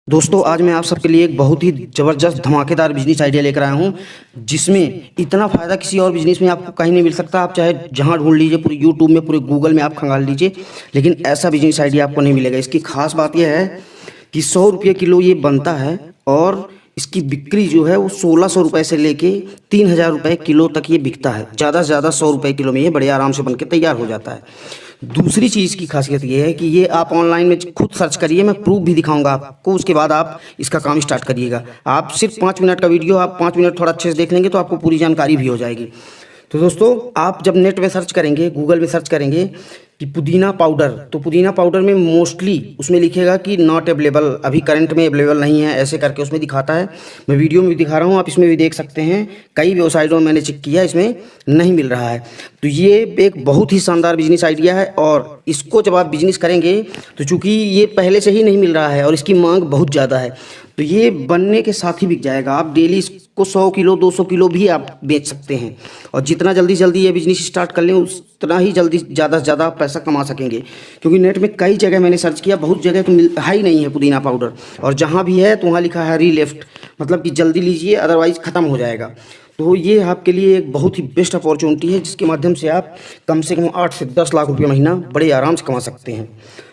दोस्तों आज मैं आप सबके लिए एक बहुत ही ज़बरदस्त धमाकेदार बिजनेस आइडिया लेकर आया हूं, जिसमें इतना फ़ायदा किसी और बिजनेस में आपको कहीं नहीं मिल सकता। आप चाहे जहां ढूंढ लीजिए, पूरे यूट्यूब में, पूरे गूगल में आप खंगाल लीजिए, लेकिन ऐसा बिजनेस आइडिया आपको नहीं मिलेगा। इसकी खास बात यह है कि 100 रुपये किलो ये बनता है और इसकी बिक्री जो है वो 1600 रुपये से लेके 3000 रुपये किलो तक ये बिकता है। ज़्यादा से ज़्यादा 100 रुपये किलो में ये बड़े आराम से बन के तैयार हो जाता है। दूसरी चीज़ की खासियत ये है कि ये आप ऑनलाइन में खुद सर्च करिए, मैं प्रूफ भी दिखाऊंगा आपको, उसके बाद आप इसका काम स्टार्ट करिएगा। आप सिर्फ 5 मिनट का वीडियो, आप 5 मिनट थोड़ा अच्छे से देख लेंगे तो आपको पूरी जानकारी भी हो जाएगी। तो दोस्तों आप जब नेट में सर्च करेंगे, गूगल में सर्च करेंगे कि पुदीना पाउडर, तो पुदीना पाउडर में मोस्टली उसमें लिखेगा कि नॉट अवेलेबल, अभी करंट में अवेलेबल नहीं है, ऐसे करके उसमें दिखाता है। मैं वीडियो में भी दिखा रहा हूँ, आप इसमें भी देख सकते हैं। कई वेबसाइटों में मैंने चेक किया, इसमें नहीं मिल रहा है। तो ये एक बहुत ही शानदार बिजनेस आइडिया है और इसको जब आप बिजनेस करेंगे तो चूंकि ये पहले से ही नहीं मिल रहा है और इसकी मांग बहुत ज़्यादा है, तो ये बनने के साथ ही बिक जाएगा। आप डेली इसको 100 किलो 200 किलो भी आप बेच सकते हैं और जितना जल्दी जल्दी ये बिजनेस स्टार्ट कर लें उतना ही जल्दी ज़्यादा से ज़्यादा पैसा कमा सकेंगे। क्योंकि नेट में कई जगह मैंने सर्च किया, बहुत जगह तो है ही नहीं है पुदीना पाउडर, और जहाँ भी है तो वहाँ लिखा है हरी लेफ्ट, मतलब कि जल्दी लीजिए अदरवाइज़ ख़त्म हो जाएगा। तो ये आपके लिए एक बहुत ही बेस्ट अपॉर्चुनिटी है, जिसके माध्यम से आप कम से कम 8 से 10 लाख रुपये महीना बड़े आराम से कमा सकते हैं।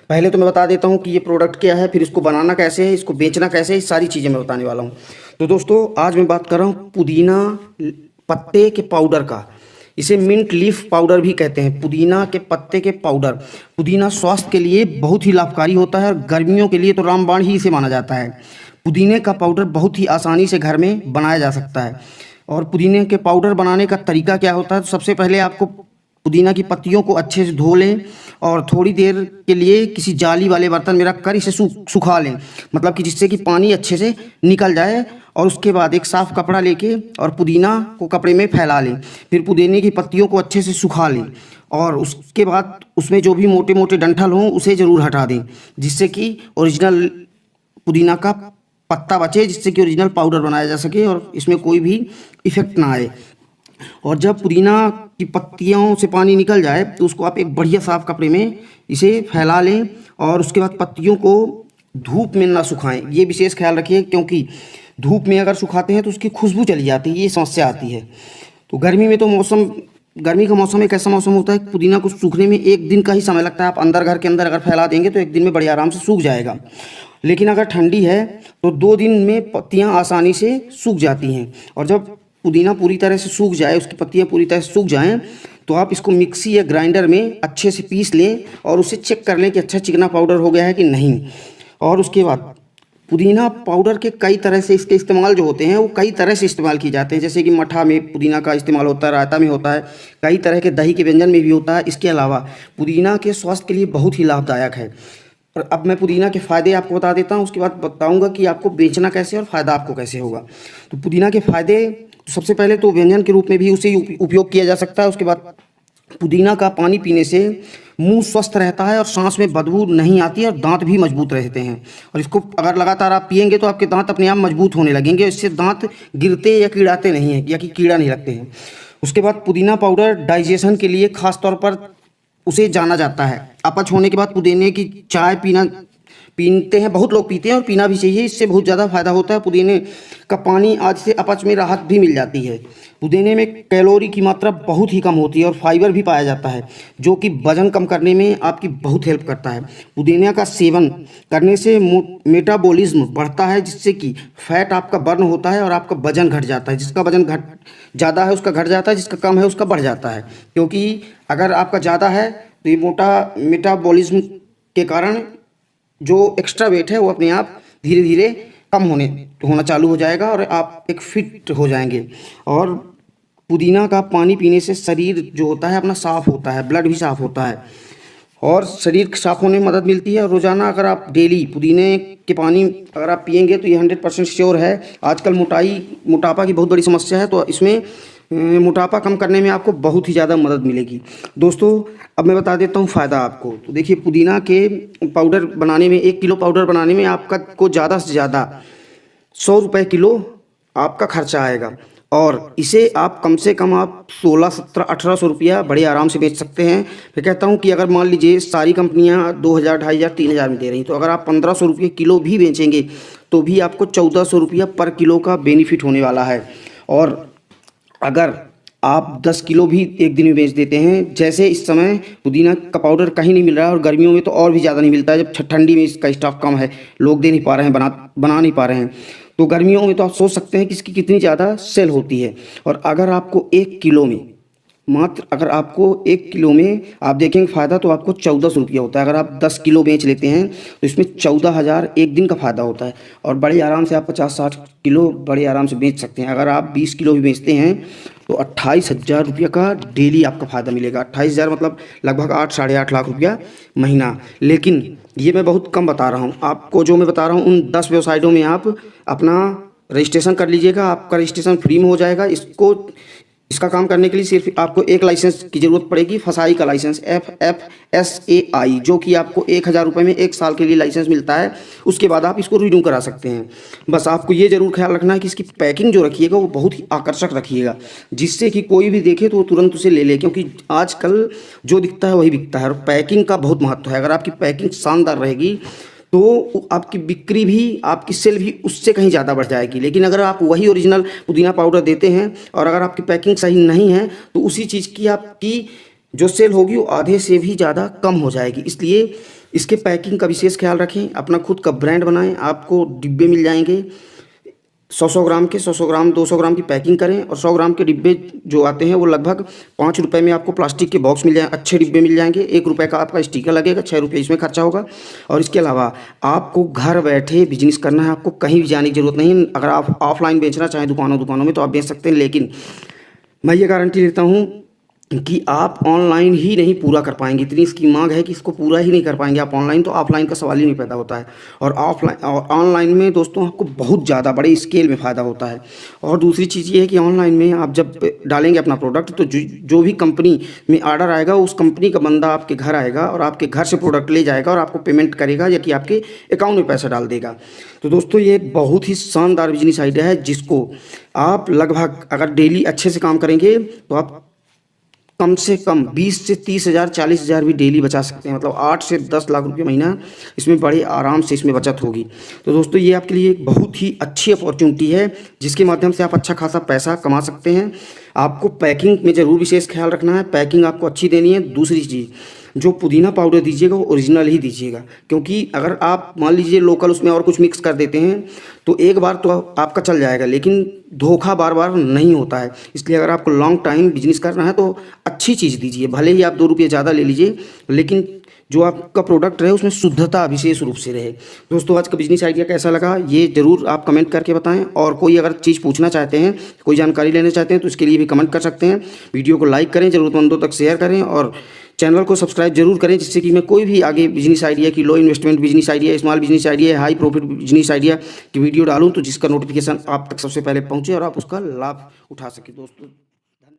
पहले तो मैं बता देता हूँ कि ये प्रोडक्ट क्या है, फिर इसको बनाना कैसे है, इसको बेचना कैसे है, ये सारी चीज़ें मैं बताने वाला हूँ। तो दोस्तों आज मैं बात कर रहा हूँ पुदीना पत्ते के पाउडर का। इसे मिंट लीफ पाउडर भी कहते हैं, पुदीना के पत्ते के पाउडर। पुदीना स्वास्थ्य के लिए बहुत ही लाभकारी होता है और गर्मियों के लिए तो रामबाण ही इसे माना जाता है। पुदीने का पाउडर बहुत ही आसानी से घर में बनाया जा सकता है। और पुदीने के पाउडर बनाने का तरीका क्या होता है, तो सबसे पहले आपको पुदीना की पत्तियों को अच्छे से धो लें और थोड़ी देर के लिए किसी जाली वाले बर्तन में रखकर इसे सुखा लें, मतलब कि जिससे कि पानी अच्छे से निकल जाए। और उसके बाद एक साफ़ कपड़ा लेके और पुदीना को कपड़े में फैला लें। फिर पुदीने की पत्तियों को अच्छे से सुखा लें और उसके बाद उसमें जो भी मोटे मोटे डंठल हों उसे ज़रूर हटा दें, जिससे कि ओरिजिनल पुदीना का पत्ता बचे, जिससे कि ओरिजिनल पाउडर बनाया जा सके और इसमें कोई भी इफ़ेक्ट ना आए। और जब पुदीना की पत्तियों से पानी निकल जाए तो उसको आप एक बढ़िया साफ कपड़े में इसे फैला लें और उसके बाद पत्तियों को धूप में ना सुखाएं। ये विशेष ख्याल रखिए, क्योंकि धूप में अगर सुखाते हैं तो उसकी खुशबू चली जाती है, ये समस्या आती है। तो गर्मी में तो गर्मी का मौसम एक ऐसा मौसम होता है कि पुदीना को सूखने में 1 दिन का ही समय लगता है। आप अंदर घर के अंदर अगर फैला देंगे तो 1 दिन में बड़े आराम से सूख जाएगा। लेकिन अगर ठंडी है तो 2 दिन में पत्तियां आसानी से सूख जाती हैं। और जब पुदीना पूरी तरह से सूख जाए, उसकी पत्तियां पूरी तरह से सूख जाएं, तो आप इसको मिक्सी या ग्राइंडर में अच्छे से पीस लें और उसे चेक कर लें कि अच्छा चिकना पाउडर हो गया है कि नहीं। और उसके बाद पुदीना पाउडर के कई तरह से इसके इस्तेमाल जो होते हैं वो कई तरह से इस्तेमाल किए जाते हैं। जैसे कि मठा में पुदीना का इस्तेमाल होता है, रायता में होता है, कई तरह के दही के व्यंजन में भी होता है। इसके अलावा पुदीना के स्वास्थ्य के लिए बहुत ही लाभदायक है। और अब मैं पुदीना के फ़ायदे आपको बता देता हूँ, उसके बाद बताऊँगा कि आपको बेचना कैसे और फ़ायदा आपको कैसे होगा। तो पुदीना के फ़ायदे, सबसे पहले तो व्यंजन के रूप में भी उसे उपयोग किया जा सकता है। उसके बाद पुदीना का पानी पीने से मुंह स्वस्थ रहता है और सांस में बदबू नहीं आती है और दांत भी मजबूत रहते हैं। और इसको अगर लगातार आप पिएंगे तो आपके दांत अपने आप मजबूत होने लगेंगे, इससे दांत गिरते या कीड़ाते नहीं हैं, या कि कीड़ा नहीं लगते हैं। उसके बाद पुदीना पाउडर डाइजेशन के लिए खास तौर पर उसे जाना जाता है। अपच होने के बाद पुदीने की चाय पीते हैं, बहुत लोग पीते हैं और पीना भी चाहिए, इससे बहुत ज़्यादा फायदा होता है। पुदीने का पानी आज से अपच में राहत भी मिल जाती है। पुदीने में कैलोरी की मात्रा बहुत ही कम होती है और फाइबर भी पाया जाता है, जो कि वजन कम करने में आपकी बहुत हेल्प करता है। पुदीने का सेवन करने से मेटाबॉलिज्म बढ़ता है, जिससे कि फैट आपका बर्न होता है और आपका वजन घट जाता है। जिसका वजन ज़्यादा है उसका घट जाता है, जिसका कम है उसका बढ़ जाता है। क्योंकि अगर आपका ज़्यादा है तो ये मेटाबॉलिज्म के कारण जो एक्स्ट्रा वेट है वो अपने आप धीरे धीरे कम होना चालू हो जाएगा और आप एक फिट हो जाएंगे। और पुदीना का पानी पीने से शरीर जो होता है अपना साफ़ होता है, ब्लड भी साफ़ होता है और शरीर साफ़ होने में मदद मिलती है। और रोज़ाना अगर आप डेली पुदीने के पानी अगर आप पिएंगे तो ये 100% श्योर है। आजकल मोटापा की बहुत बड़ी समस्या है, तो इसमें मोटापा कम करने में आपको बहुत ही ज़्यादा मदद मिलेगी। दोस्तों अब मैं बता देता हूँ फ़ायदा आपको। तो देखिए, पुदीना के पाउडर बनाने में, 1 किलो पाउडर बनाने में आपका को ज़्यादा से ज़्यादा 100 रुपये किलो आपका खर्चा आएगा और इसे आप कम से कम आप 16, 17, 1800 रुपया बड़े आराम से बेच सकते हैं। मैं कहता हूँ कि अगर मान लीजिए सारी कंपनियाँ 2000, 2500, 3000 में दे रही, तो अगर आप 1500 रुपये किलो भी बेचेंगे तो भी आपको 1400 रुपया पर किलो का बेनिफिट होने वाला है। और अगर आप 10 किलो भी एक दिन में बेच देते हैं, जैसे इस समय पुदीना का पाउडर कहीं नहीं मिल रहा है और गर्मियों में तो और भी ज़्यादा नहीं मिलता है, जब ठंडी में इसका स्टॉक कम है, लोग दे नहीं पा रहे हैं, बना नहीं पा रहे हैं, तो गर्मियों में तो आप सोच सकते हैं कि इसकी कितनी ज़्यादा सेल होती है। और अगर आपको 1 किलो में अगर आपको 1 किलो में आप देखेंगे फ़ायदा तो आपको 1400 रुपया होता है। अगर आप 10 किलो बेच लेते हैं तो इसमें 14,000 एक दिन का फ़ायदा होता है और बड़े आराम से आप 50-60 किलो बड़े आराम से बेच सकते हैं। अगर आप 20 किलो भी बेचते हैं तो 28,000 रुपये का डेली आपका फ़ायदा मिलेगा। 28,000 मतलब लगभग 8-8.5 लाख रुपया महीना। लेकिन ये मैं बहुत कम बता रहा हूँ आपको, जो मैं बता रहा हूँ उन 10 वेबसाइटों में आप अपना रजिस्ट्रेशन कर लीजिएगा, आपका रजिस्ट्रेशन फ्री में हो जाएगा। इसका काम करने के लिए सिर्फ आपको एक लाइसेंस की ज़रूरत पड़ेगी, फसाई का लाइसेंस FFSAI, जो कि आपको 1,000 रुपये में 1 साल के लिए लाइसेंस मिलता है। उसके बाद आप इसको रिन्यू करा सकते हैं। बस आपको ये ज़रूर ख्याल रखना है कि इसकी पैकिंग जो रखिएगा वो बहुत ही आकर्षक रखिएगा, जिससे कि कोई भी देखे तो वो तुरंत उसे ले ले, क्योंकि आजकल जो दिखता है वही बिकता है और पैकिंग का बहुत महत्व है। अगर आपकी पैकिंग शानदार रहेगी तो आपकी बिक्री भी, आपकी सेल भी उससे कहीं ज़्यादा बढ़ जाएगी। लेकिन अगर आप वही ओरिजिनल पुदीना पाउडर देते हैं और अगर आपकी पैकिंग सही नहीं है तो उसी चीज़ की आपकी जो सेल होगी वो आधे से भी ज़्यादा कम हो जाएगी। इसलिए इसके पैकिंग का विशेष ख्याल रखें, अपना खुद का ब्रांड बनाएं। आपको डिब्बे मिल जाएंगे 100-100 ग्राम के, 100-100 ग्राम 200 ग्राम की पैकिंग करें और 100 ग्राम के डिब्बे जो आते हैं वो लगभग 5 रुपये में आपको प्लास्टिक के बॉक्स मिल जाए, अच्छे डिब्बे मिल जाएंगे। 1 रुपये का आपका स्टिकर लगेगा, 6 रुपये इसमें खर्चा होगा। और इसके अलावा आपको घर बैठे बिजनेस करना है, आपको कहीं भी जाने की ज़रूरत नहीं। अगर आप ऑफलाइन बेचना चाहें दुकानों में तो आप बेच सकते हैं, लेकिन मैं ये गारंटी देता हूँ कि आप ऑनलाइन ही नहीं पूरा कर पाएंगे। इतनी इसकी मांग है कि इसको पूरा ही नहीं कर पाएंगे आप ऑनलाइन, तो ऑफलाइन का सवाल ही नहीं पैदा होता है। और ऑफलाइन और ऑनलाइन में दोस्तों आपको बहुत ज़्यादा बड़े स्केल में फ़ायदा होता है। और दूसरी चीज़ ये है कि ऑनलाइन में आप जब डालेंगे अपना प्रोडक्ट तो जो भी कंपनी में ऑर्डर आएगा उस कंपनी का बंदा आपके घर आएगा और आपके घर से प्रोडक्ट ले जाएगा और आपको पेमेंट करेगा या कि आपके अकाउंट में पैसा डाल देगा। तो दोस्तों ये एक बहुत ही शानदार बिजनेस आइडिया है, जिसको आप लगभग अगर डेली अच्छे से काम करेंगे तो आप कम से कम 20 से 30,000 40,000 भी डेली बचा सकते हैं। मतलब 8 से 10 लाख रुपये महीना इसमें बड़े आराम से इसमें बचत होगी। तो दोस्तों ये आपके लिए एक बहुत ही अच्छी अपॉर्चुनिटी है, जिसके माध्यम से आप अच्छा खासा पैसा कमा सकते हैं। आपको पैकिंग में ज़रूर विशेष ख्याल रखना है, पैकिंग आपको अच्छी देनी है। दूसरी चीज़, जो पुदीना पाउडर दीजिएगा वो ओरिजिनल ही दीजिएगा, क्योंकि अगर आप मान लीजिए लोकल उसमें और कुछ मिक्स कर देते हैं तो एक बार तो आपका चल जाएगा, लेकिन धोखा बार बार नहीं होता है। इसलिए अगर आपको लॉन्ग टाइम बिजनेस करना है तो अच्छी चीज़ दीजिए, भले ही आप 2 रुपये ज़्यादा ले लीजिए, लेकिन जो आपका प्रोडक्ट रहे उसमें शुद्धता विशेष रूप से रहे। दोस्तों आज का बिजनेस आइडिया कैसा लगा ये ज़रूर आप कमेंट करके बताएं। और कोई अगर चीज़ पूछना चाहते हैं, कोई जानकारी लेना चाहते हैं तो इसके लिए भी कमेंट कर सकते हैं। वीडियो को लाइक करें, ज़रूरतमंदों तक शेयर करें और चैनल को सब्सक्राइब जरूर करें, जिससे कि मैं कोई भी आगे बिजनेस आइडिया की, low investment business idea, small business idea, high profit business idea की वीडियो डालूं तो जिसका नोटिफिकेशन आप तक सबसे पहले पहुंचे और आप उसका लाभ उठा सकें। दोस्तों